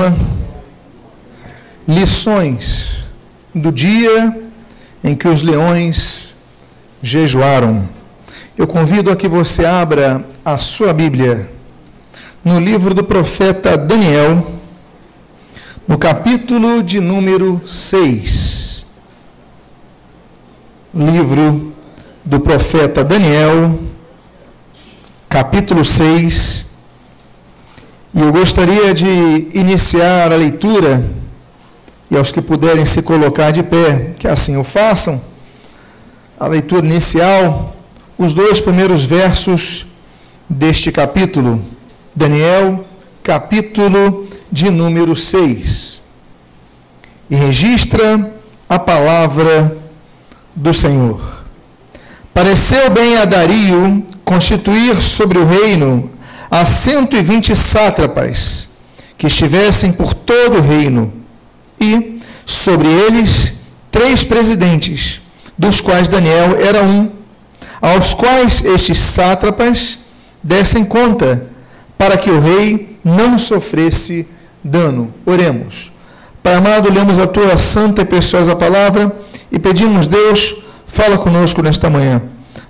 tema Lições do dia em que os leões jejuaram. Eu convido a que você abra a sua Bíblia no livro do profeta Daniel, no capítulo de número 6. Livro do profeta Daniel, capítulo 6. E eu gostaria de iniciar a leitura, e aos que puderem se colocar de pé, que assim o façam, a leitura inicial, os 2 primeiros versos deste capítulo, Daniel, capítulo de número 6. E registra a palavra do Senhor. Pareceu bem a Dario constituir sobre o reino a 120 sátrapas, que estivessem por todo o reino, e sobre eles 3 presidentes, dos quais Daniel era um, aos quais estes sátrapas dessem conta, para que o rei não sofresse dano. Oremos. Pai amado, lemos a tua santa e preciosa palavra e pedimos, Deus, fala conosco nesta manhã.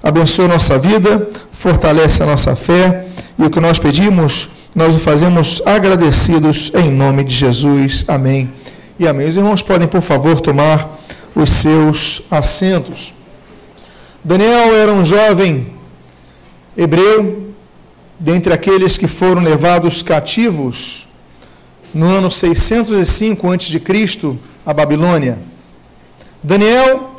Abençoa a nossa vida, fortalece a nossa fé, e o que nós pedimos, nós o fazemos agradecidos em nome de Jesus. Amém e amém. Os irmãos podem, por favor, tomar os seus assentos. Daniel era um jovem hebreu, dentre aqueles que foram levados cativos no ano 605 a.C., à Babilônia. Daniel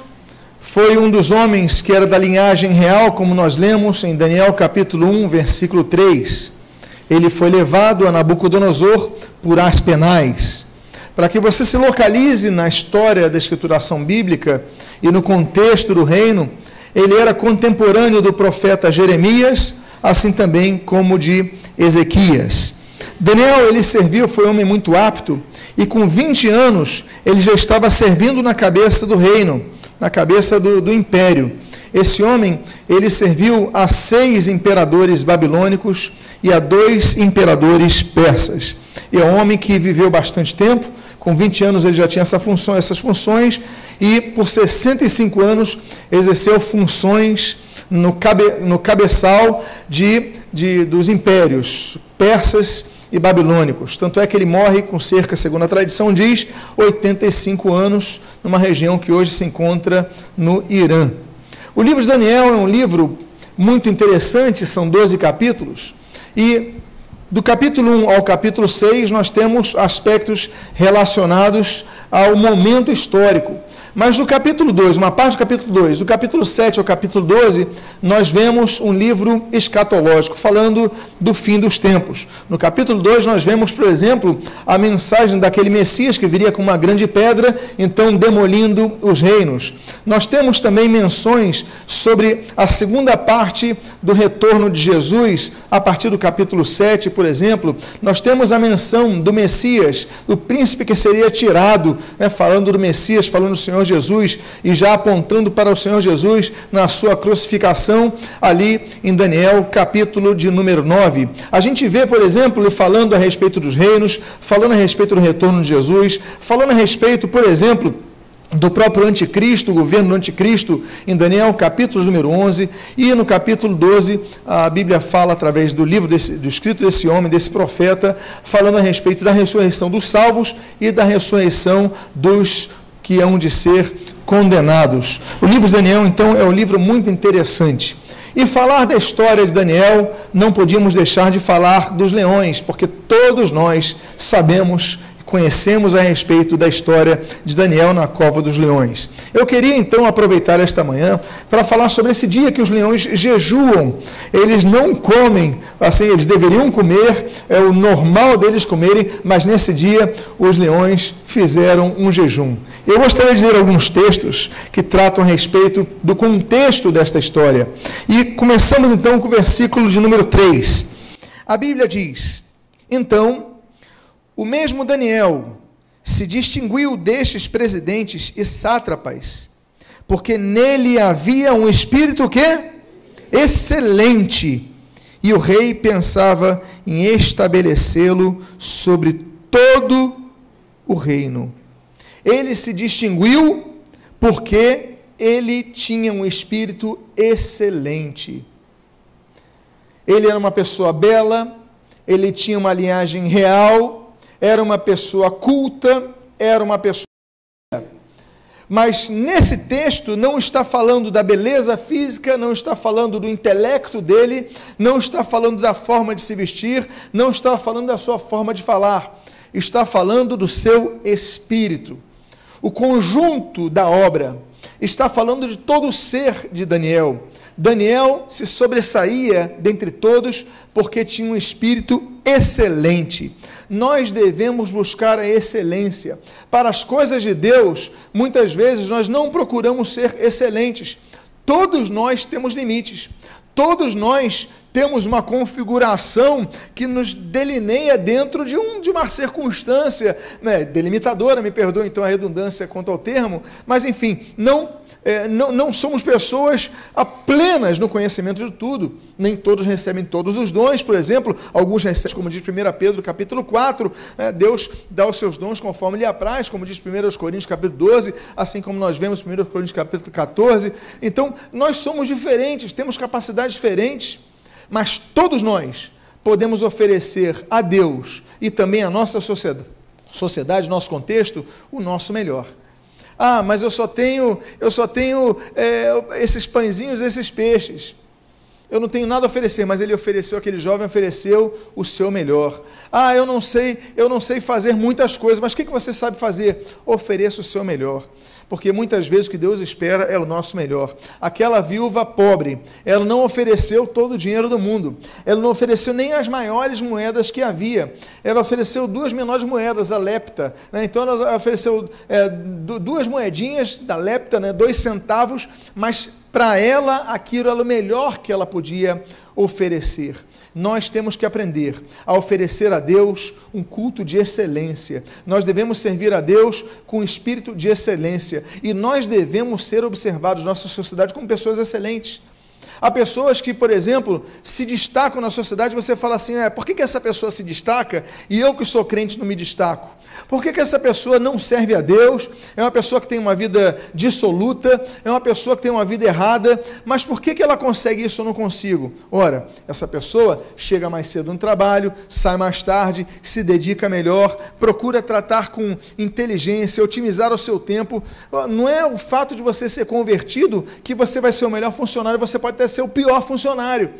foi um dos homens que era da linhagem real, como nós lemos em Daniel capítulo 1, versículo 3. Ele foi levado a Nabucodonosor por Aspenaz. Para que você se localize na história da escrituração bíblica e no contexto do reino, ele era contemporâneo do profeta Jeremias, assim também como de Ezequias. Daniel, ele serviu, foi um homem muito apto, e com 20 anos ele já estava servindo na cabeça do reino, na cabeça do império. Esse homem, ele serviu a 6 imperadores babilônicos e a 2 imperadores persas. É um homem que viveu bastante tempo, com 20 anos ele já tinha essas funções, e por 65 anos exerceu funções no cabeçal dos impérios persas e babilônicos. Tanto é que ele morre com cerca, segundo a tradição diz, 85 anos, numa região que hoje se encontra no Irã. O livro de Daniel é um livro muito interessante, são 12 capítulos, e do capítulo 1 ao capítulo 6 nós temos aspectos relacionados ao momento histórico. Mas no capítulo 2, uma parte do capítulo 2, do capítulo 7 ao capítulo 12, nós vemos um livro escatológico, falando do fim dos tempos. No capítulo 2, nós vemos, por exemplo, a mensagem daquele Messias que viria com uma grande pedra, então demolindo os reinos. Nós temos também menções sobre a segunda parte do retorno de Jesus, a partir do capítulo 7, por exemplo. Nós temos a menção do Messias, do príncipe que seria tirado, falando do Messias, falando do Senhor Jesus, e já apontando para o Senhor Jesus na sua crucificação, ali em Daniel, capítulo de número 9. A gente vê, por exemplo, ele falando a respeito dos reinos, falando a respeito do retorno de Jesus, falando a respeito, por exemplo, do próprio anticristo, o governo do anticristo, em Daniel, capítulo número 11, e no capítulo 12, a Bíblia fala, através do livro, do escrito desse homem, desse profeta, falando a respeito da ressurreição dos salvos e da ressurreição dos que hão de ser condenados. O livro de Daniel, então, é um livro muito interessante. E falar da história de Daniel, não podíamos deixar de falar dos leões, porque todos nós sabemos, conhecemos a respeito da história de Daniel na cova dos leões. Eu queria, então, aproveitar esta manhã para falar sobre esse dia que os leões jejuam. Eles não comem, assim, eles deveriam comer, é o normal deles comerem, mas nesse dia os leões fizeram um jejum. Eu gostaria de ler alguns textos que tratam a respeito do contexto desta história. E começamos, então, com o versículo de número 3. A Bíblia diz: então, o mesmo Daniel se distinguiu destes presidentes e sátrapas, porque nele havia um espírito excelente, e o rei pensava em estabelecê-lo sobre todo o reino. Ele se distinguiu porque ele tinha um espírito excelente. Ele era uma pessoa bela, ele tinha uma linhagem real, era uma pessoa culta, era uma pessoa... Mas nesse texto não está falando da beleza física, não está falando do intelecto dele, não está falando da forma de se vestir, não está falando da sua forma de falar, está falando do seu espírito. O conjunto da obra está falando de todo o ser de Daniel. Daniel se sobressaía dentre todos porque tinha um espírito excelente. Nós devemos buscar a excelência. Para as coisas de Deus, muitas vezes nós não procuramos ser excelentes. Todos nós temos limites. Todos nós temos uma configuração que nos delineia dentro de uma circunstância, né, delimitadora, me perdoe então a redundância quanto ao termo, mas enfim, não somos pessoas plenas no conhecimento de tudo, nem todos recebem todos os dons, por exemplo, alguns recebem, como diz 1 Pedro capítulo 4, Deus dá os seus dons conforme lhe apraz, como diz 1 Coríntios capítulo 12, assim como nós vemos 1 Coríntios capítulo 14, então nós somos diferentes, temos capacidades diferentes, mas todos nós podemos oferecer a Deus e também à nossa sociedade, nosso contexto, o nosso melhor. Ah, mas eu só tenho esses pãezinhos, esses peixes. Eu não tenho nada a oferecer, mas aquele jovem ofereceu o seu melhor. Ah, eu não sei fazer muitas coisas, mas o que você sabe fazer? Ofereça o seu melhor. Porque muitas vezes o que Deus espera é o nosso melhor. Aquela viúva pobre, ela não ofereceu todo o dinheiro do mundo. Ela não ofereceu nem as maiores moedas que havia. Ela ofereceu 2 menores moedas, a lepta. Né? Então ela ofereceu 2 moedinhas da lepta, né? 2 centavos, mas para ela aquilo era o melhor que ela podia oferecer. Nós temos que aprender a oferecer a Deus um culto de excelência. Nós devemos servir a Deus com espírito de excelência. E nós devemos ser observados na nossa sociedade como pessoas excelentes. Há pessoas que, por exemplo, se destacam na sociedade, você fala assim, por que essa pessoa se destaca e eu que sou crente não me destaco? Por que essa pessoa não serve a Deus? É uma pessoa que tem uma vida dissoluta, é uma pessoa que tem uma vida errada, mas por que ela consegue isso e eu não consigo? Ora, essa pessoa chega mais cedo no trabalho, sai mais tarde, se dedica melhor, procura tratar com inteligência, otimizar o seu tempo. Não é o fato de você ser convertido que você vai ser o melhor funcionário, você pode até ser o pior funcionário,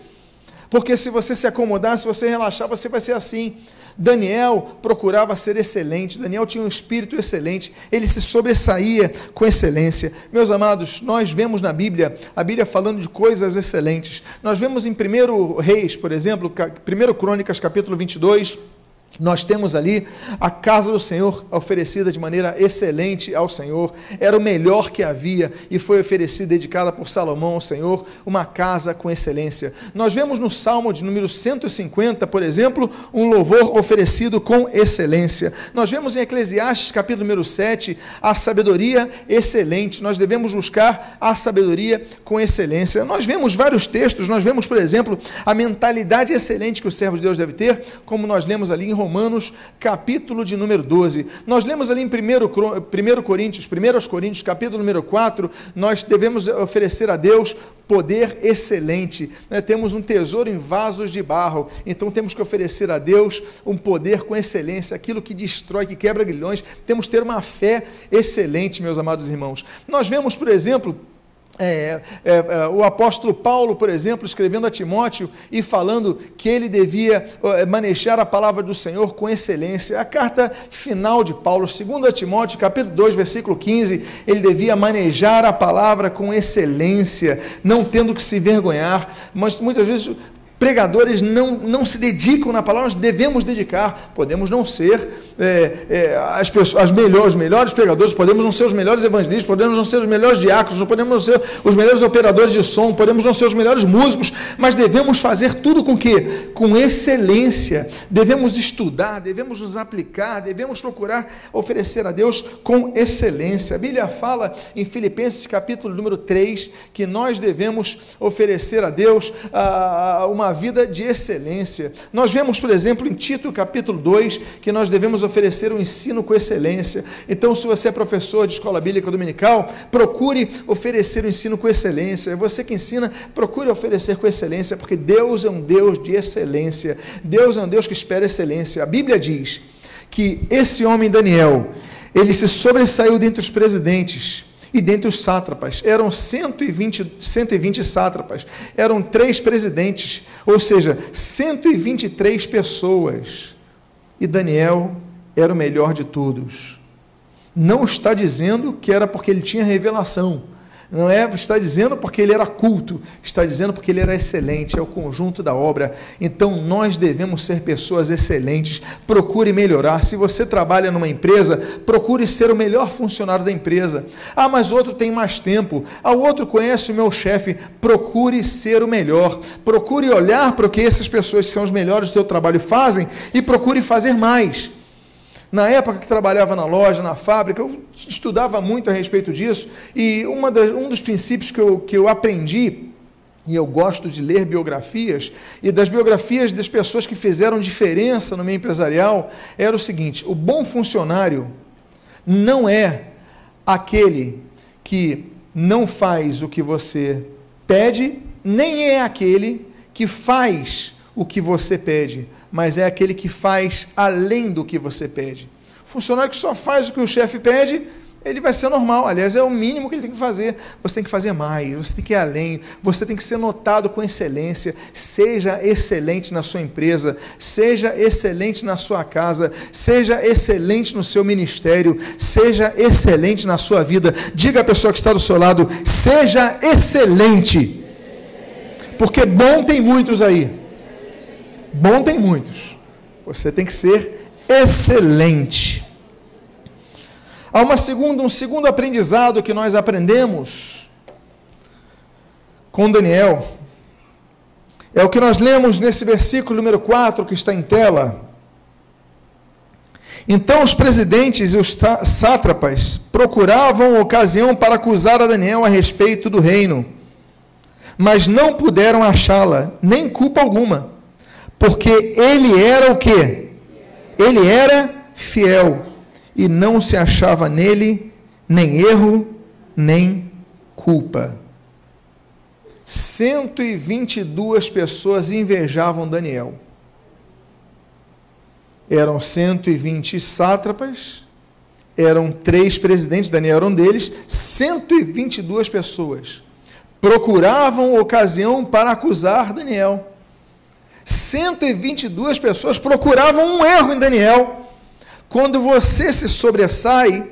porque se você se acomodar, se você relaxar, você vai ser assim. Daniel procurava ser excelente, Daniel tinha um espírito excelente, ele se sobressaía com excelência. Meus amados, nós vemos na Bíblia, a Bíblia falando de coisas excelentes. Nós vemos em 1 Reis, por exemplo, 1 Crônicas capítulo 22, nós temos ali a casa do Senhor oferecida de maneira excelente ao Senhor, era o melhor que havia e foi oferecida, dedicada por Salomão ao Senhor, uma casa com excelência. Nós vemos no Salmo de número 150, por exemplo, um louvor oferecido com excelência. Nós vemos em Eclesiastes capítulo número 7, a sabedoria excelente, nós devemos buscar a sabedoria com excelência. Nós vemos vários textos, nós vemos, por exemplo, a mentalidade excelente que o servo de Deus deve ter, como nós lemos ali em Romanos, capítulo de número 12. Nós lemos ali em 1 Coríntios, capítulo número 4, nós devemos oferecer a Deus poder excelente. Temos um tesouro em vasos de barro, então temos que oferecer a Deus um poder com excelência, aquilo que destrói, que quebra grilhões. Temos que ter uma fé excelente, meus amados irmãos. Nós vemos, por exemplo, o apóstolo Paulo, por exemplo, escrevendo a Timóteo e falando que ele devia manejar a palavra do Senhor com excelência. A carta final de Paulo, 2 Timóteo, capítulo 2, versículo 15, ele devia manejar a palavra com excelência, não tendo que se envergonhar, mas muitas vezes pregadores não se dedicam na palavra, nós devemos dedicar. Podemos não ser os melhores pregadores, podemos não ser os melhores evangelistas, podemos não ser os melhores diáconos, não podemos não ser os melhores operadores de som, podemos não ser os melhores músicos, mas devemos fazer tudo com quê? Com excelência. Devemos estudar, devemos nos aplicar, devemos procurar oferecer a Deus com excelência. A Bíblia fala em Filipenses capítulo número 3, que nós devemos oferecer a Deus uma uma vida de excelência. Nós vemos, por exemplo, em Tito capítulo 2, que nós devemos oferecer um ensino com excelência. Então, se você é professor de escola bíblica dominical, procure oferecer um ensino com excelência. Você que ensina, procure oferecer com excelência, porque Deus é um Deus de excelência. Deus é um Deus que espera excelência. A Bíblia diz que esse homem Daniel, ele se sobressaiu dentre os presidentes e dentre os sátrapas. Eram 120 sátrapas, eram 3 presidentes, ou seja, 123 pessoas. E Daniel era o melhor de todos. Não está dizendo que era porque ele tinha revelação, não está dizendo porque ele era culto, está dizendo porque ele era excelente, é o conjunto da obra. Então nós devemos ser pessoas excelentes, procure melhorar. Se você trabalha numa empresa, procure ser o melhor funcionário da empresa. Ah, mas o outro tem mais tempo, o outro conhece o meu chefe. Procure ser o melhor, procure olhar para o que essas pessoas que são os melhores do seu trabalho fazem e procure fazer mais. Na época que trabalhava na loja, na fábrica, eu estudava muito a respeito disso, e um dos princípios que eu aprendi, e eu gosto de ler biografias, e das biografias das pessoas que fizeram diferença no meio empresarial, era o seguinte: o bom funcionário não é aquele que não faz o que você pede, nem é aquele que faz o que você pede, mas é aquele que faz além do que você pede. Funcionário que só faz o que o chefe pede, ele vai ser normal. Aliás, é o mínimo que ele tem que fazer. Você tem que fazer mais, você tem que ir além, você tem que ser notado com excelência. Seja excelente na sua empresa, seja excelente na sua casa, seja excelente no seu ministério, seja excelente na sua vida. Diga à pessoa que está do seu lado: seja excelente, porque bom tem muitos aí. Bom tem muitos. Você tem que ser excelente. Há um segundo aprendizado que nós aprendemos com Daniel. É o que nós lemos nesse versículo número 4 que está em tela. Então os presidentes e os sátrapas procuravam ocasião para acusar a Daniel a respeito do reino, mas não puderam achá-la, nem culpa alguma. Porque ele era o quê? Ele era fiel, e não se achava nele nem erro, nem culpa. 122 pessoas invejavam Daniel. Eram 120 sátrapas, eram 3 presidentes, Daniel era um deles, 122 pessoas procuravam ocasião para acusar Daniel. 122 pessoas procuravam um erro em Daniel. Quando você se sobressai,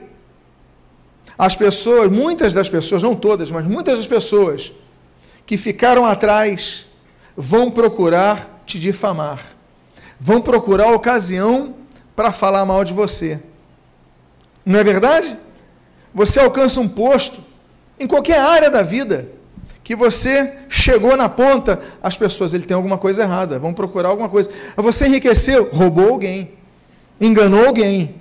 as pessoas, muitas das pessoas, não todas, mas muitas das pessoas que ficaram atrás vão procurar te difamar, vão procurar ocasião para falar mal de você. Não é verdade? Você alcança um posto em qualquer área da vida, que você chegou na ponta, as pessoas, ele tem alguma coisa errada, vão procurar alguma coisa. Você enriqueceu, roubou alguém, enganou alguém.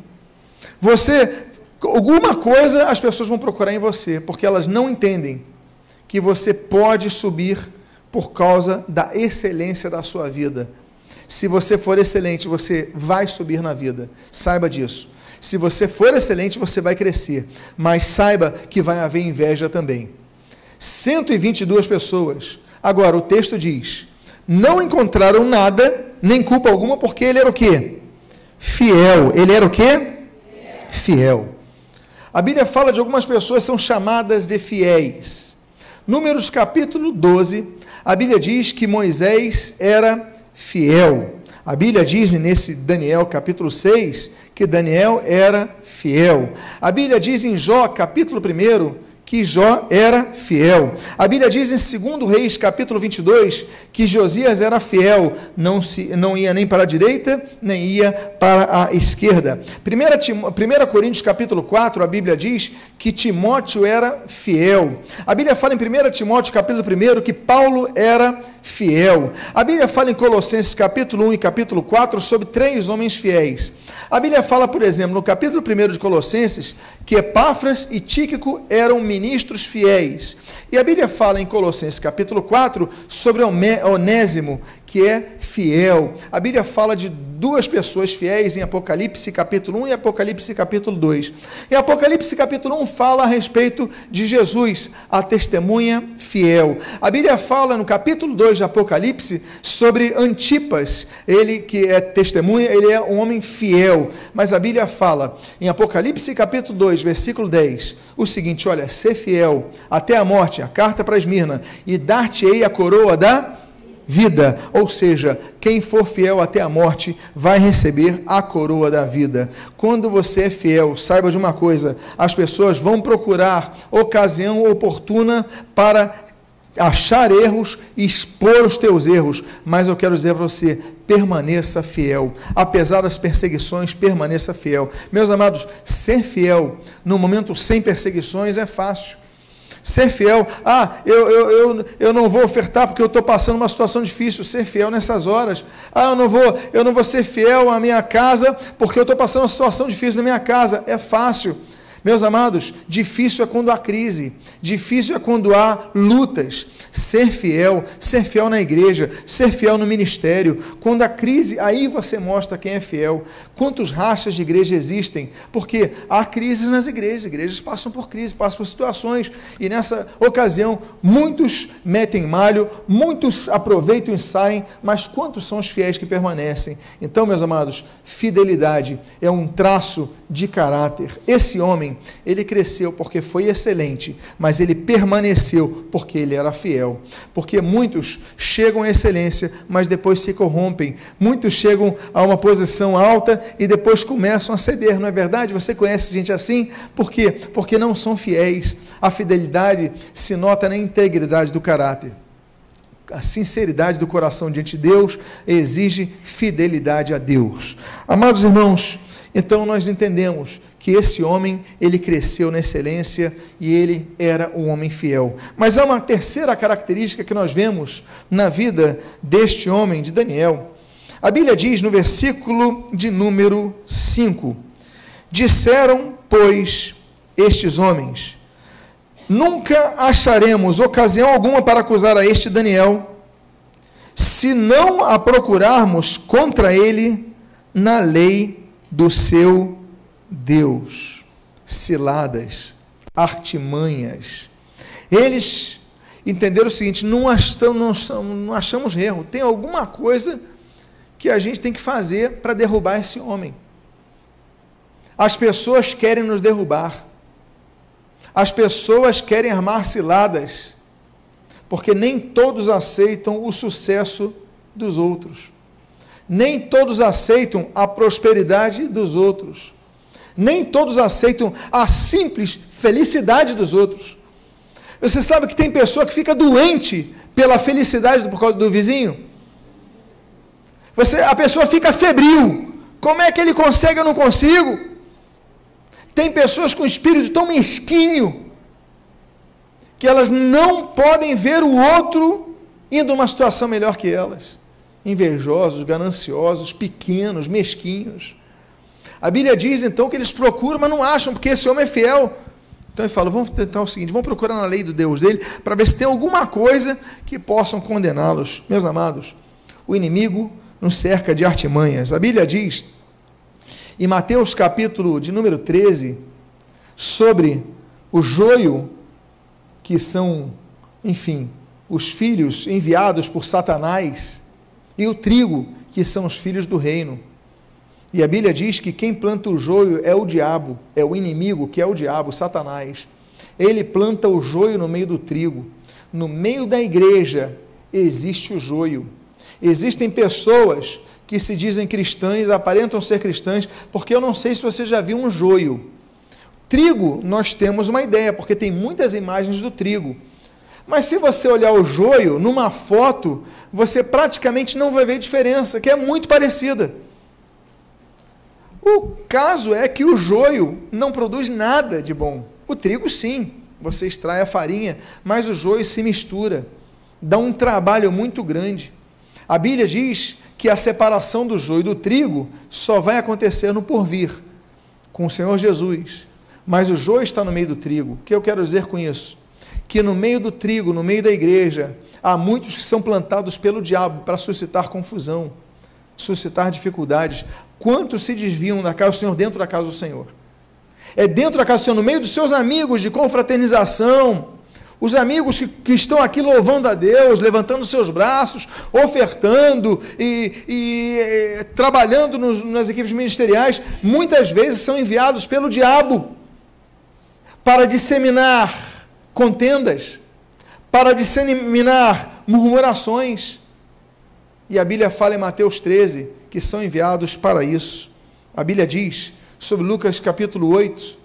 Você, alguma coisa, as pessoas vão procurar em você, porque elas não entendem que você pode subir por causa da excelência da sua vida. Se você for excelente, você vai subir na vida. Saiba disso. Se você for excelente, você vai crescer. Mas saiba que vai haver inveja também. 122 pessoas. Agora, o texto diz: não encontraram nada, nem culpa alguma, porque ele era o quê? Fiel. Ele era o quê? Fiel. A Bíblia fala de algumas pessoas que são chamadas de fiéis. Números capítulo 12, a Bíblia diz que Moisés era fiel. A Bíblia diz nesse Daniel capítulo 6 que Daniel era fiel. A Bíblia diz em Jó capítulo 1 que Jó era fiel. A Bíblia diz em 2 Reis, capítulo 22, que Josias era fiel, não ia nem para a direita, nem ia para a esquerda. 1 Coríntios, capítulo 4, a Bíblia diz que Timóteo era fiel. A Bíblia fala em 1 Timóteo, capítulo 1, que Paulo era fiel. A Bíblia fala em Colossenses, capítulo 1 e capítulo 4, sobre 3 homens fiéis. A Bíblia fala, por exemplo, no capítulo 1 de Colossenses, que Epáfras e Tíquico eram ministros fiéis. E a Bíblia fala em Colossenses capítulo 4 sobre Onésimo, que é fiel. A Bíblia fala de duas pessoas fiéis em Apocalipse capítulo 1 e Apocalipse capítulo 2. Em Apocalipse capítulo 1 fala a respeito de Jesus, a testemunha fiel. A Bíblia fala no capítulo 2 de Apocalipse sobre Antipas, ele que é testemunha, ele é um homem fiel. Mas a Bíblia fala em Apocalipse capítulo 2, versículo 10, o seguinte: olha, ser fiel até a morte, a carta para Esmirna, e dar-te-ei a coroa da vida, ou seja, quem for fiel até a morte vai receber a coroa da vida. Quando você é fiel, saiba de uma coisa: as pessoas vão procurar ocasião oportuna para achar erros e expor os teus erros, mas eu quero dizer para você: permaneça fiel, apesar das perseguições, permaneça fiel. Meus amados, ser fiel no momento sem perseguições é fácil. Ser fiel, eu não vou ofertar porque eu estou passando uma situação difícil. Ser fiel nessas horas. Eu não vou ser fiel à minha casa porque eu estou passando uma situação difícil na minha casa. É fácil. Meus amados, difícil é quando há crise, difícil é quando há lutas. Ser fiel na igreja, ser fiel no ministério. Quando há crise, aí você mostra quem é fiel. Quantos rachas de igreja existem? Porque há crises nas igrejas passam por crise, passam por situações, e nessa ocasião, muitos metem malho, muitos aproveitam e saem, mas quantos são os fiéis que permanecem? Então, meus amados, fidelidade é um traço de caráter. Esse homem, ele cresceu porque foi excelente, mas ele permaneceu porque ele era fiel. Porque muitos chegam à excelência, mas depois se corrompem. Muitos chegam a uma posição alta e depois começam a ceder, não é verdade? Você conhece gente assim? Por quê? Porque não são fiéis. A fidelidade se nota na integridade do caráter. A sinceridade do coração diante de Deus exige fidelidade a Deus. Amados irmãos, então nós entendemos que esse homem, ele cresceu na excelência e ele era um homem fiel. Mas há uma terceira característica que nós vemos na vida deste homem, de Daniel. A Bíblia diz no versículo de número 5: disseram, pois, estes homens: nunca acharemos ocasião alguma para acusar a este Daniel, se não a procurarmos contra ele na lei do seu Deus. Ciladas, artimanhas. Eles entenderam o seguinte: não achamos erro, tem alguma coisa que a gente tem que fazer para derrubar esse homem. As pessoas querem nos derrubar, as pessoas querem armar ciladas, porque nem todos aceitam o sucesso dos outros, nem todos aceitam a prosperidade dos outros, nem todos aceitam a simples felicidade dos outros. Você sabe que tem pessoa que fica doente pela felicidade do vizinho? A pessoa fica febril. Como é que ele consegue, eu não consigo? Tem pessoas com espírito tão mesquinho que elas não podem ver o outro indo a uma situação melhor que elas. Invejosos, gananciosos, pequenos, mesquinhos. A Bíblia diz então que eles procuram, mas não acham, porque esse homem é fiel. Então ele fala: vamos tentar o seguinte, vamos procurar na lei do Deus dele, para ver se tem alguma coisa que possam condená-los. Meus amados, o inimigo nos cerca de artimanhas. A Bíblia diz, em Mateus capítulo de número 13, sobre o joio, que são, enfim, os filhos enviados por Satanás, e o trigo, que são os filhos do reino. E a Bíblia diz que quem planta o joio é o diabo, é o inimigo, que é o diabo, Satanás. Ele planta o joio no meio do trigo. No meio da igreja existe o joio. Existem pessoas que se dizem cristãs, aparentam ser cristãs, porque eu não sei se você já viu um joio. Trigo, nós temos uma ideia, porque tem muitas imagens do trigo. Mas se você olhar o joio numa foto, você praticamente não vai ver diferença, que é muito parecida. O caso é que o joio não produz nada de bom. O trigo, sim, você extrai a farinha, mas o joio se mistura, dá um trabalho muito grande. A Bíblia diz que a separação do joio e do trigo só vai acontecer no porvir, com o Senhor Jesus. Mas o joio está no meio do trigo. O que eu quero dizer com isso? Que no meio do trigo, no meio da igreja, há muitos que são plantados pelo diabo para suscitar confusão, suscitar dificuldades. Quantos se desviam da casa do Senhor dentro da casa do Senhor? É dentro da casa do Senhor, no meio dos seus amigos de confraternização, os amigos que estão aqui louvando a Deus, levantando seus braços, ofertando e trabalhando nas equipes ministeriais, muitas vezes são enviados pelo diabo para disseminar contendas, para disseminar murmurações. E a Bíblia fala em Mateus 13 que são enviados para isso. A Bíblia diz sobre Lucas capítulo 8,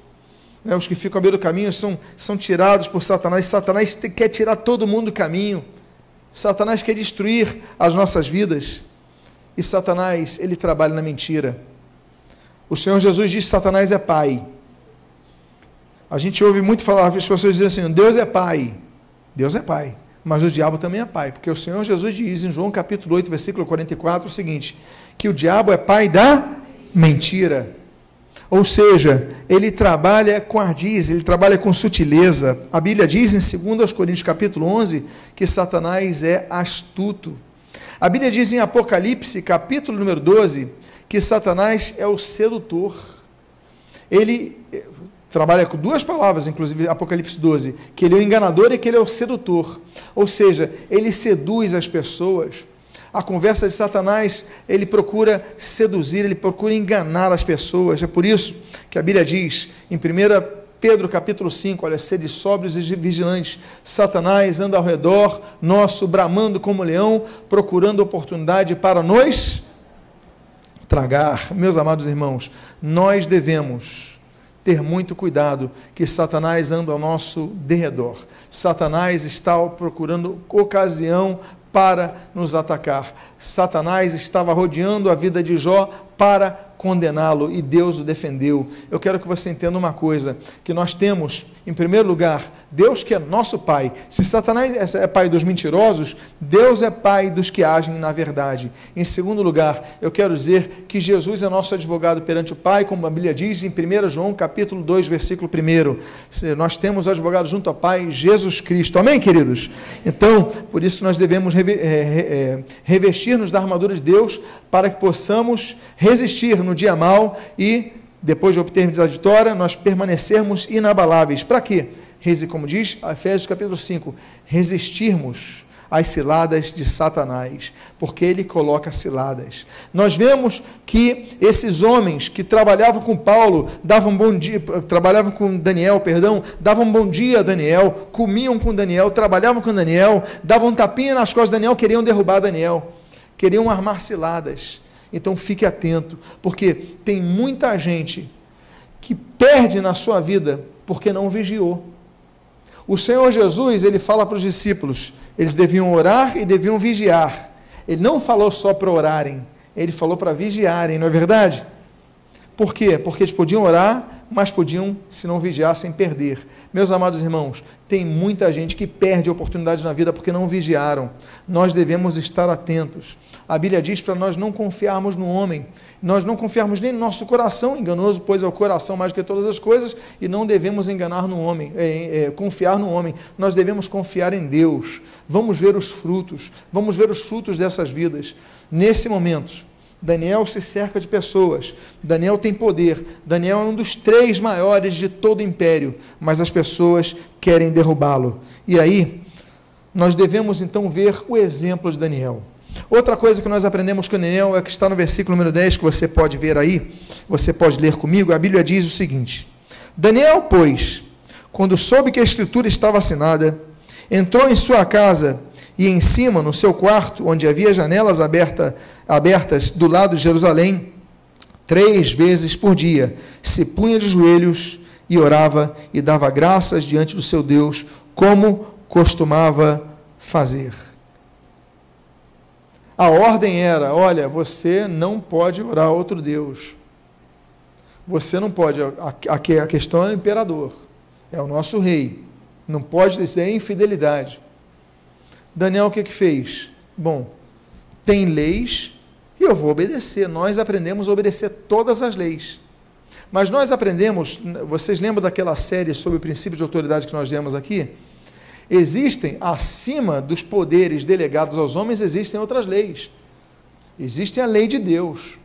os que ficam à beira do caminho são tirados por Satanás. Satanás quer tirar todo mundo do caminho. Satanás quer destruir as nossas vidas. E Satanás, ele trabalha na mentira. O Senhor Jesus diz que Satanás é pai. A gente ouve muito falar, as pessoas dizem assim, Deus é pai. Deus é pai, mas o diabo também é pai. Porque o Senhor Jesus diz em João capítulo 8, versículo 44, o seguinte, que o diabo é pai da mentira. Ou seja, ele trabalha com ardis, ele trabalha com sutileza. A Bíblia diz em 2 Coríntios capítulo 11 que Satanás é astuto. A Bíblia diz em Apocalipse capítulo número 12 que Satanás é o sedutor. Ele trabalha com duas palavras, inclusive Apocalipse 12, que ele é o enganador e que ele é o sedutor. Ou seja, ele seduz as pessoas. A conversa de Satanás, ele procura seduzir, ele procura enganar as pessoas. É por isso que a Bíblia diz, em 1 Pedro capítulo 5, olha, sede sóbrios e vigilantes. Satanás anda ao redor nosso, bramando como leão, procurando oportunidade para nos tragar. Meus amados irmãos, nós devemos ter muito cuidado, que Satanás anda ao nosso derredor. Satanás está procurando ocasião para nos atacar. Satanás estava rodeando a vida de Jó para condená-lo e Deus o defendeu. Eu quero que você entenda uma coisa, que nós temos, em primeiro lugar, Deus que é nosso Pai. Se Satanás é pai dos mentirosos, Deus é pai dos que agem na verdade. Em segundo lugar, eu quero dizer que Jesus é nosso advogado perante o Pai, como a Bíblia diz em 1 João capítulo 2, versículo 1. Nós temos o advogado junto ao Pai, Jesus Cristo. Amém, queridos? Então, por isso nós devemos revestir-nos da armadura de Deus para que possamos resistir no dia mau e, depois de obtermos a vitória, nós permanecermos inabaláveis. Para quê? Como diz Efésios capítulo 5, resistirmos às ciladas de Satanás, porque ele coloca ciladas. Nós vemos que esses homens que trabalhavam com Paulo, trabalhavam com Daniel, davam bom dia a Daniel, comiam com Daniel, trabalhavam com Daniel, davam um tapinha nas costas de Daniel, queriam derrubar Daniel, queriam armar ciladas. Então fique atento, porque tem muita gente que perde na sua vida porque não vigiou. O Senhor Jesus, ele fala para os discípulos, eles deviam orar e deviam vigiar. Ele não falou só para orarem, ele falou para vigiarem, não é verdade? Por quê? Porque eles podiam orar, mas podiam, se não vigiassem, perder. Meus amados irmãos, tem muita gente que perde oportunidades na vida porque não vigiaram. Nós devemos estar atentos. A Bíblia diz para nós não confiarmos no homem, nós não confiarmos nem no nosso coração, enganoso, pois é o coração mais do que todas as coisas, e não devemos enganar no homem, confiar no homem, nós devemos confiar em Deus. Vamos ver os frutos dessas vidas. Nesse momento, Daniel se cerca de pessoas, Daniel tem poder, Daniel é um dos 3 maiores de todo o império, mas as pessoas querem derrubá-lo. E aí, nós devemos então ver o exemplo de Daniel. Outra coisa que nós aprendemos com Daniel é que está no versículo número 10, que você pode ver aí, você pode ler comigo. A Bíblia diz o seguinte: Daniel, pois, quando soube que a escritura estava assinada, entrou em sua casa e em cima, no seu quarto, onde havia janelas abertas do lado de Jerusalém, 3 vezes por dia, se punha de joelhos e orava e dava graças diante do seu Deus, como costumava fazer. A ordem era, olha, você não pode orar a outro Deus. Você não pode, a questão é o imperador, é o nosso rei. Não pode, isso é infidelidade. Daniel o que fez? Bom, tem leis e eu vou obedecer. Nós aprendemos a obedecer todas as leis. Mas nós aprendemos, vocês lembram daquela série sobre o princípio de autoridade que nós demos aqui? Existem, acima dos poderes delegados aos homens, existem outras leis. Existe a lei de Deus.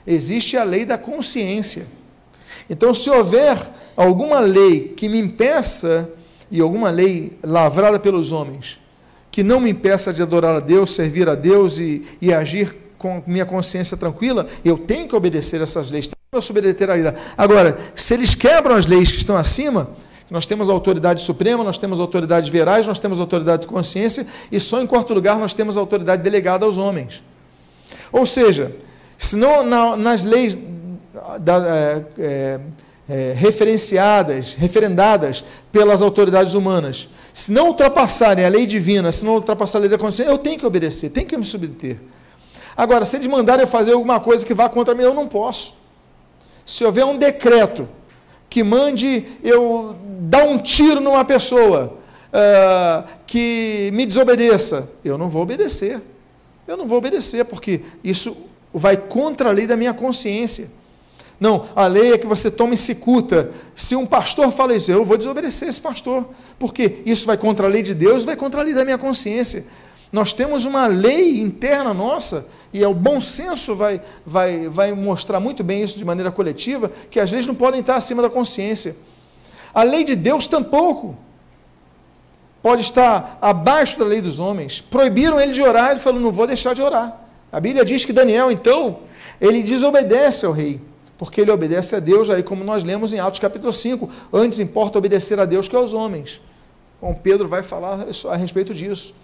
Existe a lei da consciência. Então, se houver alguma lei que me impeça, e alguma lei lavrada pelos homens, que não me impeça de adorar a Deus, servir a Deus e agir com minha consciência tranquila, eu tenho que obedecer essas leis, tenho que submeter a ela. Agora, se eles quebram as leis que estão acima, nós temos a autoridade suprema, nós temos autoridades verais, nós temos autoridade de consciência, e só em quarto lugar nós temos a autoridade delegada aos homens. Ou seja, se não nas leis referendadas pelas autoridades humanas, se não ultrapassarem a lei divina, se não ultrapassar a lei da consciência, eu tenho que obedecer, tenho que me submeter. Agora, se eles mandarem eu fazer alguma coisa que vá contra mim, eu não posso. Se houver um decreto que mande eu dar um tiro numa pessoa que me desobedeça, eu não vou obedecer. Eu não vou obedecer, porque isso vai contra a lei da minha consciência. Não, a lei é que você tome cicuta. Se um pastor fala isso, eu vou desobedecer esse pastor, porque isso vai contra a lei de Deus, vai contra a lei da minha consciência. Nós temos uma lei interna nossa, e o bom senso vai mostrar muito bem isso de maneira coletiva, que as leis não podem estar acima da consciência. A lei de Deus tampouco pode estar abaixo da lei dos homens. Proibiram ele de orar, ele falou, não vou deixar de orar. A Bíblia diz que Daniel, então, ele desobedece ao rei, porque ele obedece a Deus, aí como nós lemos em Atos capítulo 5, antes importa obedecer a Deus que aos homens. Bom, Pedro vai falar a respeito disso.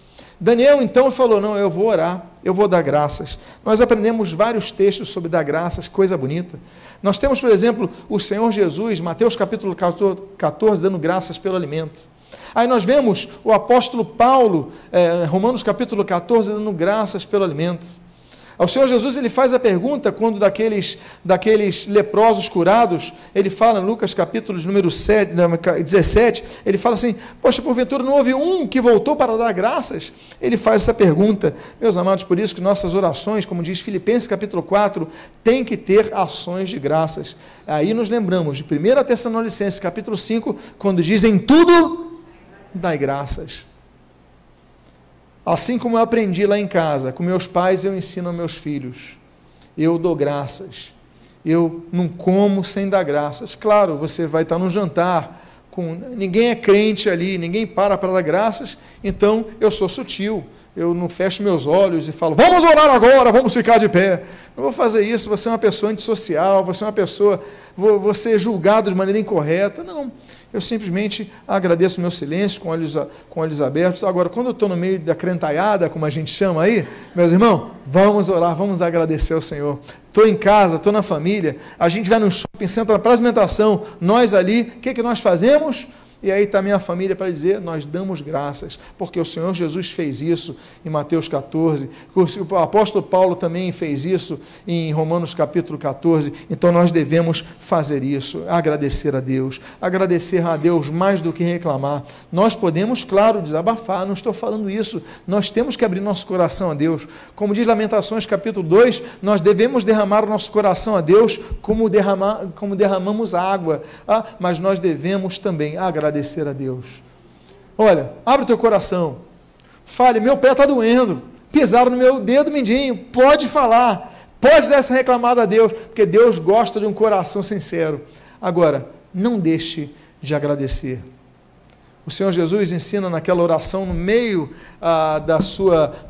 Daniel, então, falou, não, eu vou orar, eu vou dar graças. Nós aprendemos vários textos sobre dar graças, coisa bonita. Nós temos, por exemplo, o Senhor Jesus, Mateus capítulo 14, dando graças pelo alimento. Aí nós vemos o apóstolo Paulo, Romanos capítulo 14, dando graças pelo alimento. Ao Senhor Jesus, ele faz a pergunta, quando daqueles leprosos curados, ele fala em Lucas capítulo número 17, ele fala assim, poxa, porventura não houve um que voltou para dar graças? Ele faz essa pergunta. Meus amados, por isso que nossas orações, como diz Filipenses capítulo 4, tem que ter ações de graças. Aí nos lembramos de 1 Tessalonicenses capítulo 5, quando diz, em tudo, dai graças. Assim como eu aprendi lá em casa, com meus pais, eu ensino aos meus filhos. Eu dou graças. Eu não como sem dar graças. Claro, você vai estar num jantar, ninguém é crente ali, ninguém para dar graças, então eu sou sutil. Eu não fecho meus olhos e falo, vamos orar agora, vamos ficar de pé. Não vou fazer isso, você é uma pessoa antissocial, você é uma pessoa, você é julgado de maneira incorreta. Não, eu simplesmente agradeço o meu silêncio com olhos abertos. Agora, quando eu estou no meio da crentaiada, como a gente chama aí, meus irmãos, vamos orar, vamos agradecer ao Senhor. Estou em casa, estou na família, a gente vai no shopping, senta para alimentação, nós ali, o que nós fazemos? E aí está a minha família para dizer, nós damos graças, porque o Senhor Jesus fez isso em Mateus 14, o apóstolo Paulo também fez isso em Romanos capítulo 14, então nós devemos fazer isso, agradecer a Deus mais do que reclamar. Nós podemos, claro, desabafar, não estou falando isso, nós temos que abrir nosso coração a Deus, como diz Lamentações capítulo 2, nós devemos derramar o nosso coração a Deus como derramamos água, mas nós devemos também agradecer a Deus. Olha, abre o teu coração, fale, meu pé está doendo, pisaram no meu dedo mindinho, pode falar, pode dar essa reclamada a Deus, porque Deus gosta de um coração sincero. Agora, não deixe de agradecer. O Senhor Jesus ensina naquela oração, no meio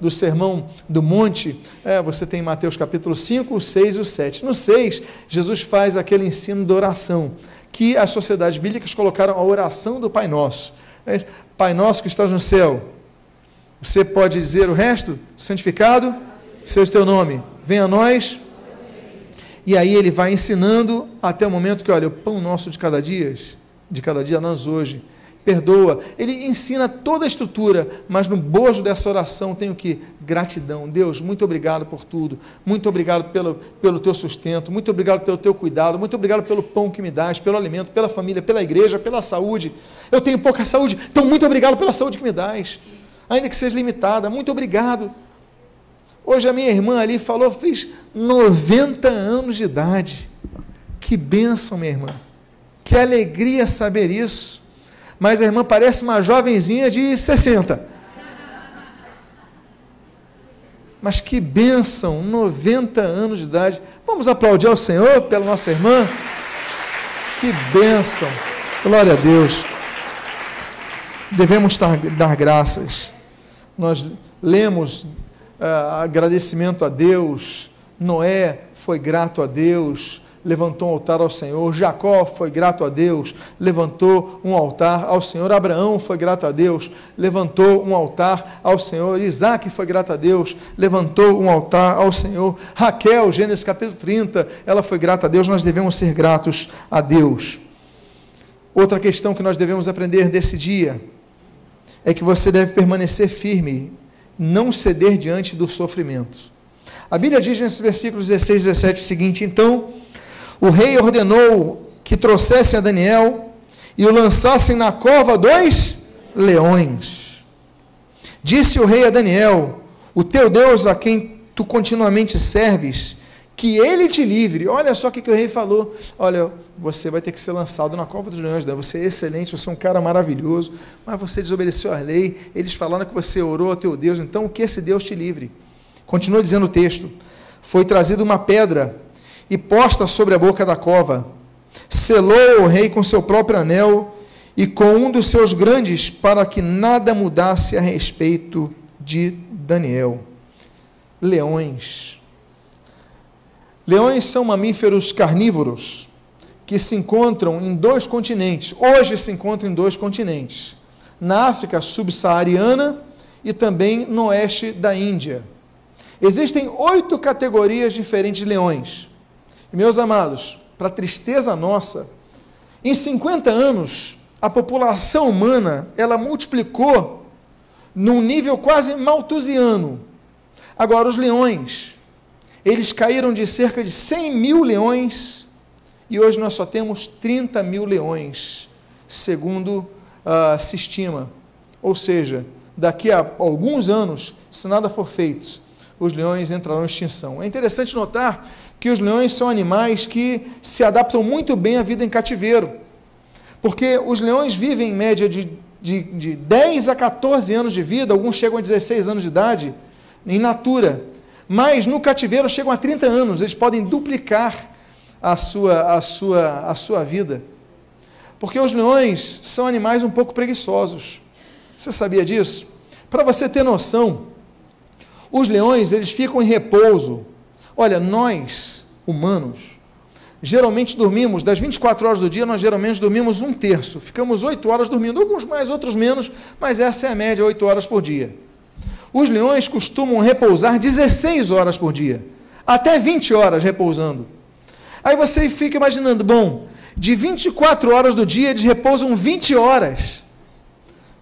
do sermão do monte, você tem Mateus capítulo 5, o 6 e o 7. No 6, Jesus faz aquele ensino da oração, que as sociedades bíblicas colocaram a oração do Pai Nosso. Pai Nosso que estás no céu. Você pode dizer o resto? Santificado seja o teu nome. Venha a nós. E aí ele vai ensinando até o momento que, olha, o pão nosso de cada dia nós hoje. Perdoa, ele ensina toda a estrutura, mas no bojo dessa oração tem o que? Gratidão. Deus, muito obrigado por tudo, muito obrigado pelo teu sustento, muito obrigado pelo teu cuidado, muito obrigado pelo pão que me dás, pelo alimento, pela família, pela igreja, pela saúde. Eu tenho pouca saúde, então muito obrigado pela saúde que me dás, ainda que seja limitada, muito obrigado. Hoje a minha irmã ali falou, fiz 90 anos de idade, que bênção, minha irmã, que alegria saber isso. mas a irmã parece uma jovenzinha de 60. Mas que bênção, 90 anos de idade. Vamos aplaudir ao Senhor pela nossa irmã? Que bênção, glória a Deus. Devemos dar graças. Nós lemos agradecimento a Deus. Noé foi grato a Deus, levantou um altar ao Senhor. Jacó foi grato a Deus, levantou um altar ao Senhor. Abraão foi grato a Deus, levantou um altar ao Senhor. Isaac foi grato a Deus, levantou um altar ao Senhor. Raquel, Gênesis capítulo 30, ela foi grata a Deus. Nós devemos ser gratos a Deus. Outra questão que nós devemos aprender desse dia é que você deve permanecer firme, não ceder diante do sofrimento. A Bíblia diz nesses versículos 16 e 17 o seguinte: então o rei ordenou que trouxessem a Daniel e o lançassem na cova dos leões. Disse o rei a Daniel: o teu Deus, a quem tu continuamente serves, que ele te livre. Olha só o que o rei falou: olha, você vai ter que ser lançado na cova dos leões, né? Você é excelente, você é um cara maravilhoso, mas você desobedeceu à lei, eles falaram que você orou ao teu Deus, então que esse Deus te livre. Continua dizendo o texto: foi trazida uma pedra e posta sobre a boca da cova, selou o rei com seu próprio anel e com um dos seus grandes, para que nada mudasse a respeito de Daniel. Leões. Leões são mamíferos carnívoros que se encontram em 2 continentes. Hoje se encontram em 2 continentes. Na África subsaariana e também no oeste da Índia. Existem 8 categorias diferentes de leões. E, meus amados, para tristeza nossa, em 50 anos, a população humana, ela multiplicou num nível quase malthusiano. Agora, os leões, eles caíram de cerca de 100 mil leões, e hoje nós só temos 30 mil leões, segundo se estima. Ou seja, daqui a alguns anos, se nada for feito, os leões entrarão em extinção. É interessante notar que os leões são animais que se adaptam muito bem à vida em cativeiro, porque os leões vivem em média de 10 a 14 anos de vida, alguns chegam a 16 anos de idade, em natura, mas no cativeiro chegam a 30 anos, eles podem duplicar a sua vida, porque os leões são animais um pouco preguiçosos. Você sabia disso? Para você ter noção, os leões, eles ficam em repouso. Olha, nós, humanos, geralmente dormimos, das 24 horas do dia, nós geralmente dormimos 1/3, ficamos 8 horas dormindo, alguns mais, outros menos, mas essa é a média, 8 horas por dia. Os leões costumam repousar 16 horas por dia, até 20 horas repousando. Aí você fica imaginando, bom, de 24 horas do dia, eles repousam 20 horas.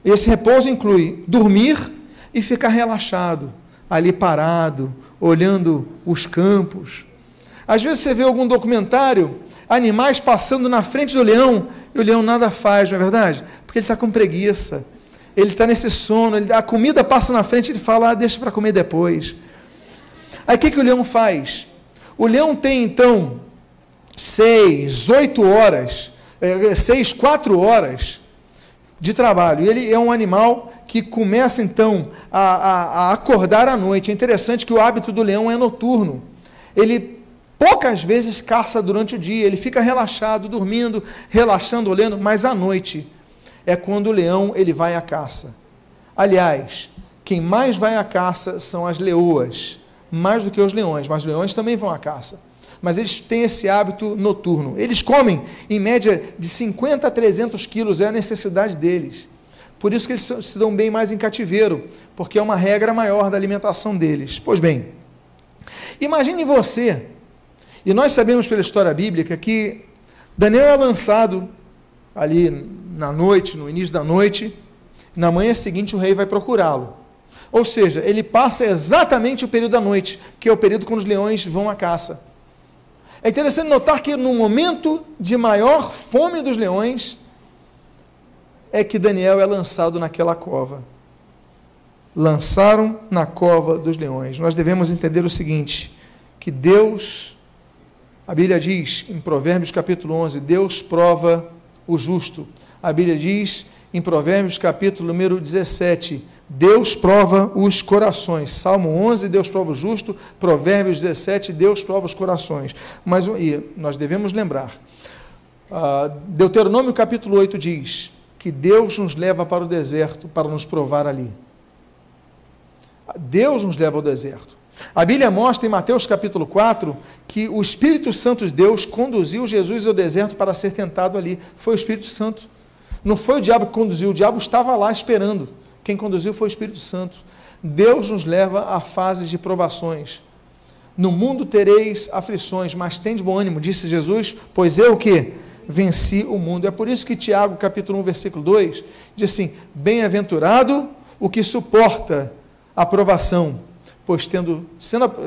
Esse repouso inclui dormir e ficar relaxado, ali parado, olhando os campos. Às vezes você vê algum documentário, animais passando na frente do leão, e o leão nada faz, não é verdade? Porque ele está com preguiça, ele está nesse sono, a comida passa na frente, ele fala, deixa para comer depois. Aí o que o leão faz? O leão tem então 4 horas de trabalho. Ele é um animal que começa então a acordar à noite. É interessante que o hábito do leão é noturno. Ele poucas vezes caça durante o dia, ele fica relaxado, dormindo, relaxando, olhando, mas à noite é quando o leão ele vai à caça. Aliás, quem mais vai à caça são as leoas, mais do que os leões, mas os leões também vão à caça. Mas eles têm esse hábito noturno. Eles comem, em média, de 50 a 300 quilos, é a necessidade deles. Por isso que eles se dão bem mais em cativeiro, porque é uma regra maior da alimentação deles. Pois bem, imagine você, e nós sabemos pela história bíblica, que Daniel é lançado ali na noite, no início da noite, na manhã seguinte o rei vai procurá-lo. Ou seja, ele passa exatamente o período da noite, que é o período quando os leões vão à caça. É interessante notar que no momento de maior fome dos leões, é que Daniel é lançado naquela cova. Lançaram na cova dos leões. Nós devemos entender o seguinte, que Deus, a Bíblia diz, em Provérbios capítulo 11, Deus prova o justo, A Bíblia diz, em Provérbios, capítulo número 17, Deus prova os corações. Salmo 11, Deus prova o justo. Provérbios 17, Deus prova os corações. Mas nós devemos lembrar, Deuteronômio capítulo 8 diz que Deus nos leva para o deserto para nos provar ali. Deus nos leva ao deserto. A Bíblia mostra em Mateus capítulo 4 que o Espírito Santo de Deus conduziu Jesus ao deserto para ser tentado ali. Foi o Espírito Santo. Não foi o diabo que conduziu, o diabo estava lá esperando. Quem conduziu foi o Espírito Santo. Deus nos leva a fases de provações. No mundo tereis aflições, mas tende bom ânimo, disse Jesus, pois eu o quê? Venci o mundo. É por isso que Tiago, capítulo 1, versículo 2, diz assim, bem-aventurado o que suporta a provação, pois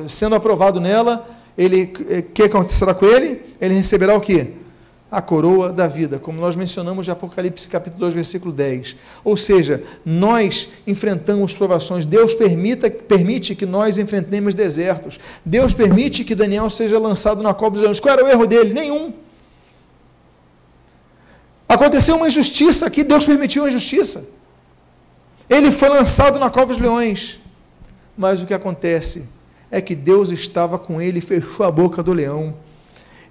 sendo aprovado nela, que acontecerá com ele? Ele receberá o quê? A coroa da vida, como nós mencionamos de Apocalipse capítulo 2, versículo 10. Ou seja, nós enfrentamos provações, Deus permite que nós enfrentemos desertos, Deus permite que Daniel seja lançado na cova dos leões. Qual era o erro dele? Nenhum. Aconteceu uma injustiça aqui, Deus permitiu uma injustiça. Ele foi lançado na cova dos leões, mas o que acontece é que Deus estava com ele e fechou a boca do leão.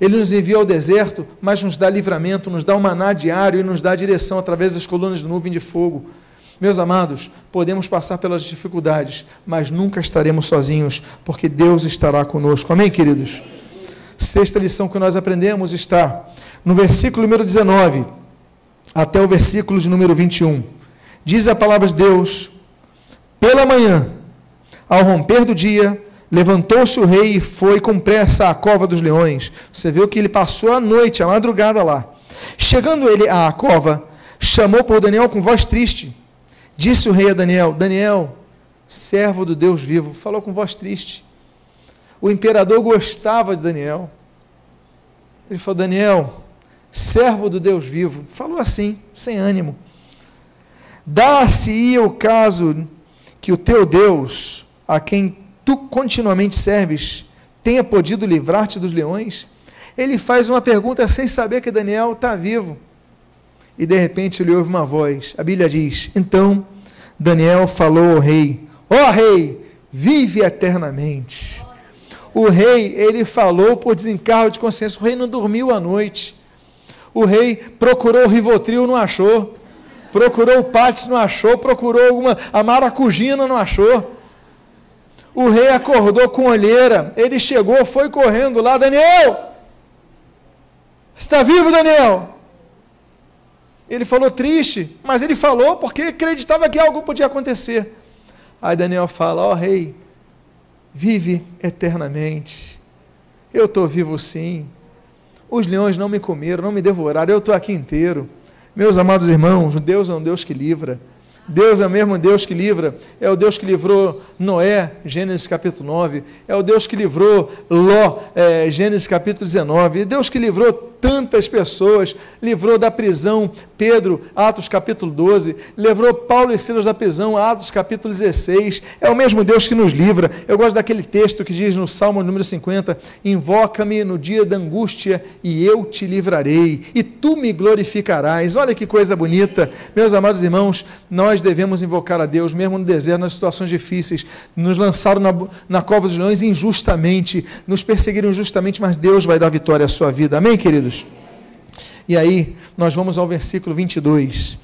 Ele nos envia ao deserto, mas nos dá livramento, nos dá um maná diário e nos dá direção através das colunas de nuvem de fogo. Meus amados, podemos passar pelas dificuldades, mas nunca estaremos sozinhos, porque Deus estará conosco. Amém, queridos? Sexta lição que nós aprendemos está no versículo número 19, até o versículo de número 21. Diz a palavra de Deus, pela manhã, ao romper do dia, levantou-se o rei e foi com pressa à cova dos leões. Você viu que ele passou a noite, a madrugada lá. Chegando ele à cova, chamou por Daniel com voz triste. Disse o rei a Daniel, Daniel, servo do Deus vivo, falou com voz triste. O imperador gostava de Daniel. Ele falou, Daniel, servo do Deus vivo, falou assim, sem ânimo. Dá-se-ia o caso que o teu Deus, a quem tu continuamente serves, tenha podido livrar-te dos leões? Ele faz uma pergunta sem saber que Daniel está vivo. E de repente ele ouve uma voz. A Bíblia diz, então Daniel falou ao rei, ó rei, vive eternamente. O rei, ele falou por desencargo de consciência, o rei não dormiu à noite. O rei procurou o Rivotril, não achou. Procurou o Patis, não achou. Procurou a maracujina, não achou. O rei acordou com olheira, ele chegou, foi correndo lá, Daniel, está vivo, Daniel? Ele falou triste, mas ele falou porque acreditava que algo podia acontecer. Aí Daniel fala, ó rei, vive eternamente, eu estou vivo sim, os leões não me comeram, não me devoraram, eu estou aqui inteiro. Meus amados irmãos, Deus é um Deus que livra. Deus é o mesmo Deus que livra, é o Deus que livrou Noé, Gênesis capítulo 9, é o Deus que livrou Ló, Gênesis capítulo 19, é Deus que livrou tantas pessoas, livrou da prisão Pedro, Atos capítulo 12, livrou Paulo e Silas da prisão, Atos capítulo 16, é o mesmo Deus que nos livra. Eu gosto daquele texto que diz no Salmo número 50, invoca-me no dia da angústia e eu te livrarei, e tu me glorificarás. Olha que coisa bonita, meus amados irmãos, nós devemos invocar a Deus, mesmo no deserto, nas situações difíceis. Nos lançaram na cova dos leões injustamente, nos perseguiram injustamente, mas Deus vai dar vitória à sua vida. Amém, queridos? E aí, nós vamos ao versículo 22.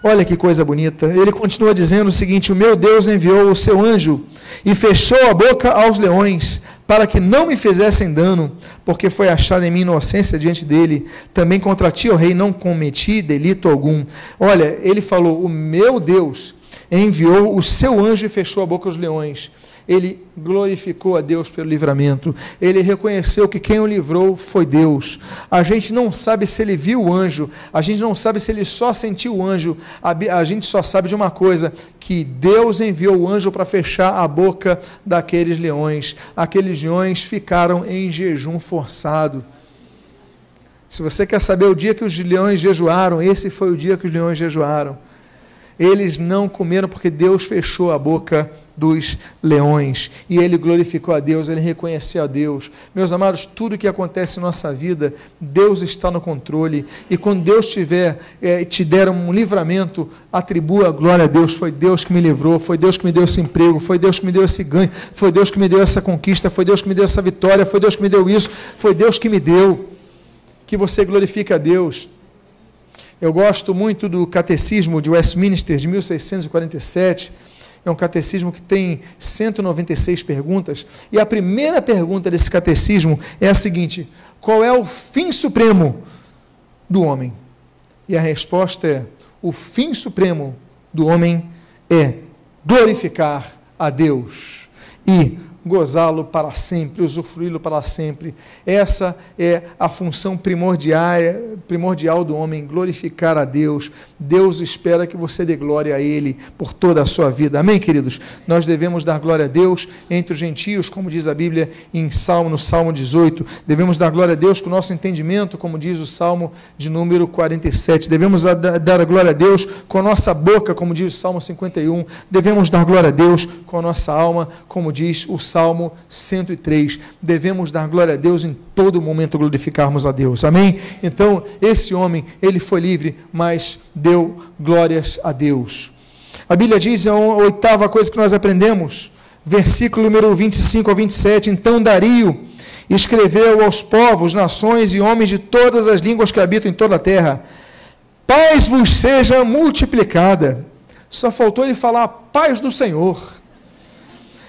Olha que coisa bonita. Ele continua dizendo o seguinte, o meu Deus enviou o seu anjo e fechou a boca aos leões, para que não me fizessem dano, porque foi achada em mim inocência diante dele. Também contra ti, ó rei, não cometi delito algum. Olha, ele falou, o meu Deus enviou o seu anjo e fechou a boca aos leões. Ele glorificou a Deus pelo livramento. Ele reconheceu que quem o livrou foi Deus. A gente não sabe se ele viu o anjo, a gente não sabe se ele só sentiu o anjo, a gente só sabe de uma coisa, que Deus enviou o anjo para fechar a boca daqueles leões. Aqueles leões ficaram em jejum forçado. Se você quer saber o dia que os leões jejuaram, esse foi o dia que os leões jejuaram. Eles não comeram porque Deus fechou a boca dos leões. E ele glorificou a Deus, ele reconheceu a Deus. Meus amados, tudo que acontece em nossa vida, Deus está no controle. E quando Deus te der um livramento, atribua a glória a Deus. Foi Deus que me livrou, foi Deus que me deu esse emprego, foi Deus que me deu esse ganho, foi Deus que me deu essa conquista, foi Deus que me deu essa vitória, foi Deus que me deu isso, foi Deus que me deu. Que você glorifique a Deus. Eu gosto muito do Catecismo de Westminster, de 1647, é um catecismo que tem 196 perguntas, e a primeira pergunta desse catecismo é a seguinte: qual é o fim supremo do homem? E a resposta é: o fim supremo do homem é glorificar a Deus e gozá-lo para sempre, usufruí-lo para sempre. Essa é a função primordial do homem, glorificar a Deus. Deus espera que você dê glória a Ele por toda a sua vida. Amém, queridos? Nós devemos dar glória a Deus entre os gentios, como diz a Bíblia no Salmo 18. Devemos dar glória a Deus com o nosso entendimento, como diz o Salmo de número 47. Devemos dar glória a Deus com a nossa boca, como diz o Salmo 51. Devemos dar glória a Deus com a nossa alma, como diz o Salmo 103, devemos dar glória a Deus em todo momento, glorificarmos a Deus, amém? Então, esse homem, ele foi livre, mas deu glórias a Deus. A Bíblia diz, a oitava coisa que nós aprendemos, versículo número 25 a 27, então Dario escreveu aos povos, nações e homens de todas as línguas que habitam em toda a terra, paz vos seja multiplicada. Só faltou ele falar, paz do Senhor.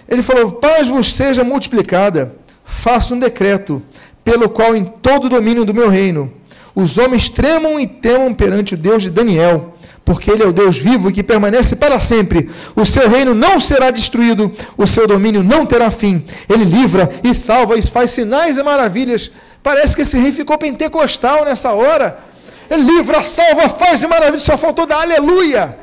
Ele falou, paz vos seja multiplicada, faço um decreto, pelo qual em todo o domínio do meu reino, os homens tremam e temam perante o Deus de Daniel, porque ele é o Deus vivo e que permanece para sempre. O seu reino não será destruído, o seu domínio não terá fim. Ele livra e salva e faz sinais e maravilhas. Parece que esse rei ficou pentecostal nessa hora. Ele livra, salva, faz e maravilhas, só faltou dar aleluia.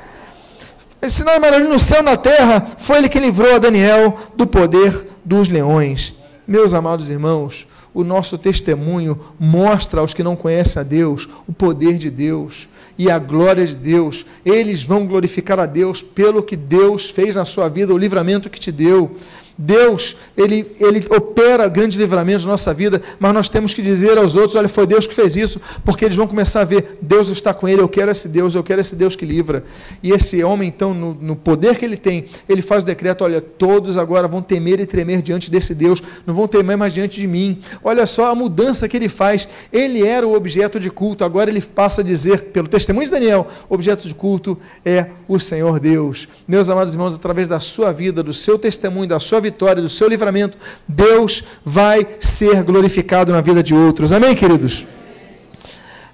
Esse sinal maravilhoso no céu e na terra, foi ele que livrou a Daniel do poder dos leões. Meus amados irmãos, o nosso testemunho mostra aos que não conhecem a Deus o poder de Deus e a glória de Deus. Eles vão glorificar a Deus pelo que Deus fez na sua vida, o livramento que te deu. Deus, ele opera grandes livramentos na nossa vida, mas nós temos que dizer aos outros, olha, foi Deus que fez isso, porque eles vão começar a ver, Deus está com ele, eu quero esse Deus que livra. E esse homem, então, no poder que ele tem, ele faz o decreto, olha, todos agora vão temer e tremer diante desse Deus, não vão temer mais diante de mim. Olha só a mudança que ele faz, ele era o objeto de culto, agora ele passa a dizer, pelo testemunho de Daniel, o objeto de culto é o Senhor Deus. Meus amados irmãos, através da sua vida, do seu testemunho, da sua vitória, do seu livramento, Deus vai ser glorificado na vida de outros. Amém, queridos?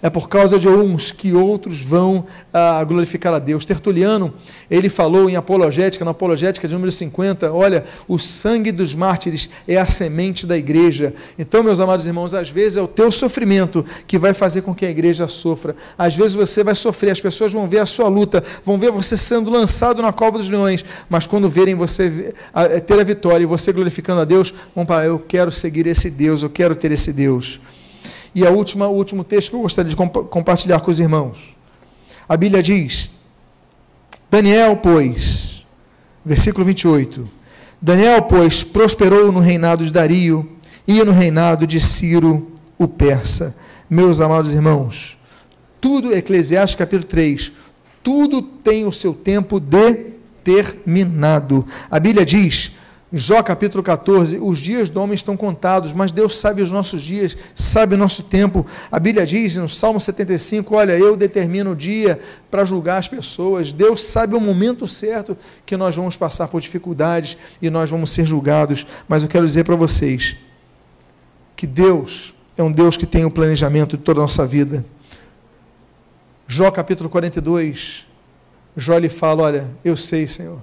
É por causa de uns que outros vão glorificar a Deus. Tertuliano, ele falou em Apologética, na Apologética de número 50, olha, o sangue dos mártires é a semente da igreja. Então, meus amados irmãos, às vezes é o teu sofrimento que vai fazer com que a igreja sofra. Às vezes você vai sofrer, as pessoas vão ver a sua luta, vão ver você sendo lançado na cova dos leões, mas quando verem você ter a vitória e você glorificando a Deus, vão falar, eu quero seguir esse Deus, eu quero ter esse Deus. E o último texto que eu gostaria de compartilhar com os irmãos. A Bíblia diz, Daniel, pois, versículo 28, Daniel, pois, prosperou no reinado de Dario e no reinado de Ciro, o persa. Meus amados irmãos, tudo, Eclesiastes capítulo 3, tudo tem o seu tempo determinado. A Bíblia diz, Jó capítulo 14, os dias do homem estão contados, mas Deus sabe os nossos dias, sabe o nosso tempo. A Bíblia diz no Salmo 75, olha, eu determino o dia para julgar as pessoas. Deus sabe o momento certo que nós vamos passar por dificuldades e nós vamos ser julgados. Mas eu quero dizer para vocês que Deus é um Deus que tem o planejamento de toda a nossa vida. Jó capítulo 42, Jó lhe fala, olha, eu sei, Senhor,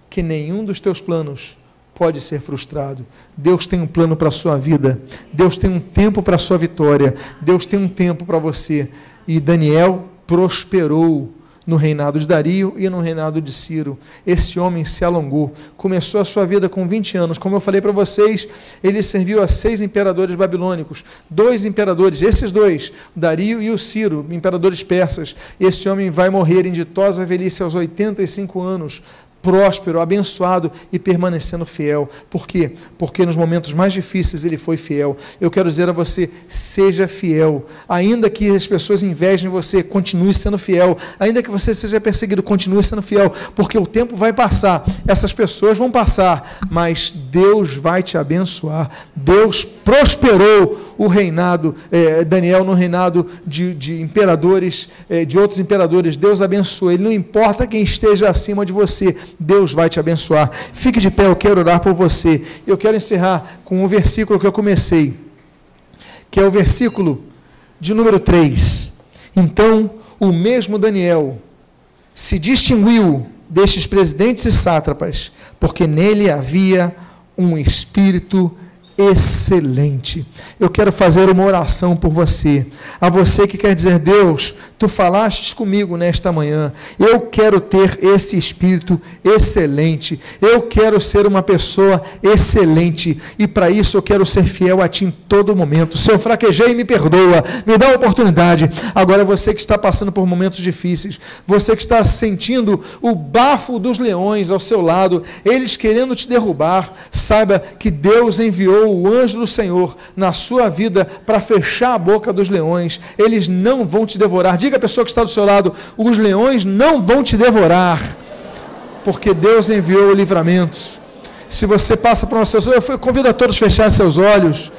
que nenhum dos teus planos pode ser frustrado. Deus tem um plano para a sua vida. Deus tem um tempo para a sua vitória. Deus tem um tempo para você. E Daniel prosperou no reinado de Dario e no reinado de Ciro. Esse homem se alongou. Começou a sua vida com 20 anos. Como eu falei para vocês, ele serviu a 6 imperadores babilônicos. 2 imperadores, esses 2, Dario e o Ciro, imperadores persas. Esse homem vai morrer em ditosa velhice aos 85 anos. próspero, abençoado e permanecendo fiel. Por quê? Porque nos momentos mais difíceis ele foi fiel. Eu quero dizer a você, seja fiel. Ainda que as pessoas invejem você, continue sendo fiel. Ainda que você seja perseguido, continue sendo fiel. Porque o tempo vai passar, essas pessoas vão passar, mas Deus vai te abençoar. Deus prosperou o reinado, Daniel no reinado de imperadores, de outros imperadores. Deus abençoou ele. Não importa quem esteja acima de você, Deus vai te abençoar. Fique de pé, eu quero orar por você. Eu quero encerrar com um versículo que eu comecei, que é o versículo de número 3. Então, o mesmo Daniel se distinguiu destes presidentes e sátrapas, porque nele havia um espírito excelente. Eu quero fazer uma oração por você. A você que quer dizer, Deus, tu falastes comigo nesta manhã. Eu quero ter esse espírito excelente. Eu quero ser uma pessoa excelente. E para isso eu quero ser fiel a ti em todo momento. Se eu fraquejei, me perdoa. Me dá a oportunidade. Agora você que está passando por momentos difíceis, você que está sentindo o bafo dos leões ao seu lado, eles querendo te derrubar, saiba que Deus enviou o anjo do Senhor na sua vida para fechar a boca dos leões. Eles não vão te devorar. Diga à pessoa que está do seu lado, os leões não vão te devorar, porque Deus enviou o livramento. Se você passa por uma situação, eu convido a todos a fechar seus olhos.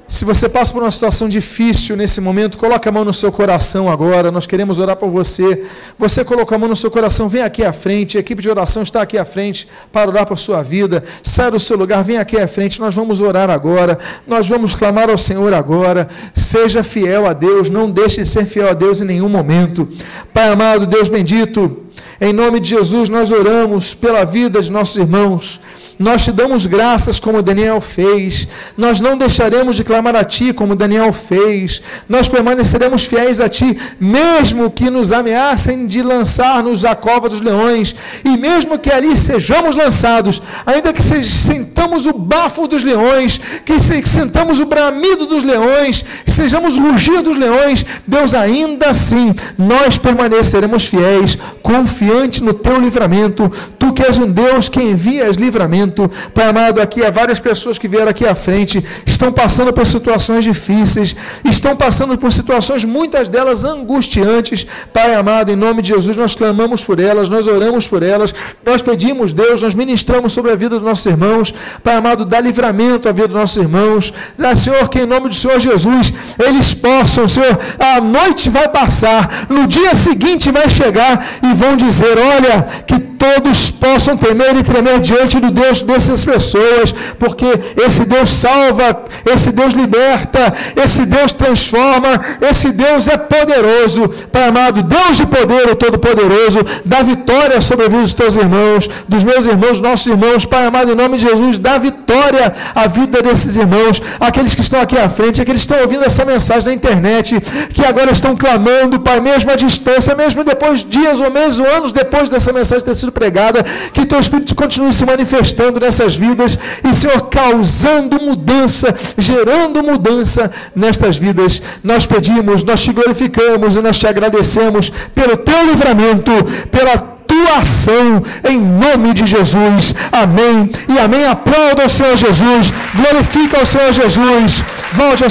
Se você passa por uma situação difícil nesse momento, coloque a mão no seu coração agora, nós queremos orar por você. Você colocou a mão no seu coração, vem aqui à frente, a equipe de oração está aqui à frente para orar por sua vida. Sai do seu lugar, vem aqui à frente, nós vamos orar agora, nós vamos clamar ao Senhor agora. Seja fiel a Deus, não deixe de ser fiel a Deus em nenhum momento. Pai amado, Deus bendito, em nome de Jesus nós oramos pela vida de nossos irmãos. Nós te damos graças como Daniel fez. Nós não deixaremos de clamar a ti como Daniel fez. Nós permaneceremos fiéis a ti, mesmo que nos ameacem de lançar-nos à cova dos leões, e mesmo que ali sejamos lançados, ainda que sentamos o bafo dos leões, que sentamos o bramido dos leões, que sejamos o rugir dos leões, Deus, ainda assim, nós permaneceremos fiéis, confiante no teu livramento. Tu que és um Deus que envias livramento. Pai amado, aqui há várias pessoas que vieram aqui à frente, estão passando por situações difíceis, estão passando por situações, muitas delas angustiantes. Pai amado, em nome de Jesus, nós clamamos por elas, nós oramos por elas, nós pedimos, Deus, nós ministramos sobre a vida dos nossos irmãos. Pai amado, dá livramento à vida dos nossos irmãos. Dá, Senhor, que em nome do Senhor Jesus, eles possam, Senhor, a noite vai passar, no dia seguinte vai chegar e vão dizer, olha, que todos possam temer e tremer diante do Deus dessas pessoas, porque esse Deus salva, esse Deus liberta, esse Deus transforma, esse Deus é poderoso. Pai amado, Deus de poder, o Todo-Poderoso, dá vitória sobre a vida dos teus irmãos, dos meus irmãos, nossos irmãos. Pai amado, em nome de Jesus, dá vitória à vida desses irmãos, aqueles que estão aqui à frente, aqueles que estão ouvindo essa mensagem na internet, que agora estão clamando, Pai, mesmo à distância, mesmo depois, dias ou meses ou anos depois dessa mensagem ter sido pregada, que teu Espírito continue se manifestando nessas vidas e, Senhor, causando mudança, gerando mudança nestas vidas. Nós pedimos, nós te glorificamos e nós te agradecemos pelo teu livramento, pela tua ação, em nome de Jesus. Amém e amém. Aplauda ao Senhor Jesus, glorifica ao Senhor Jesus. Volte ao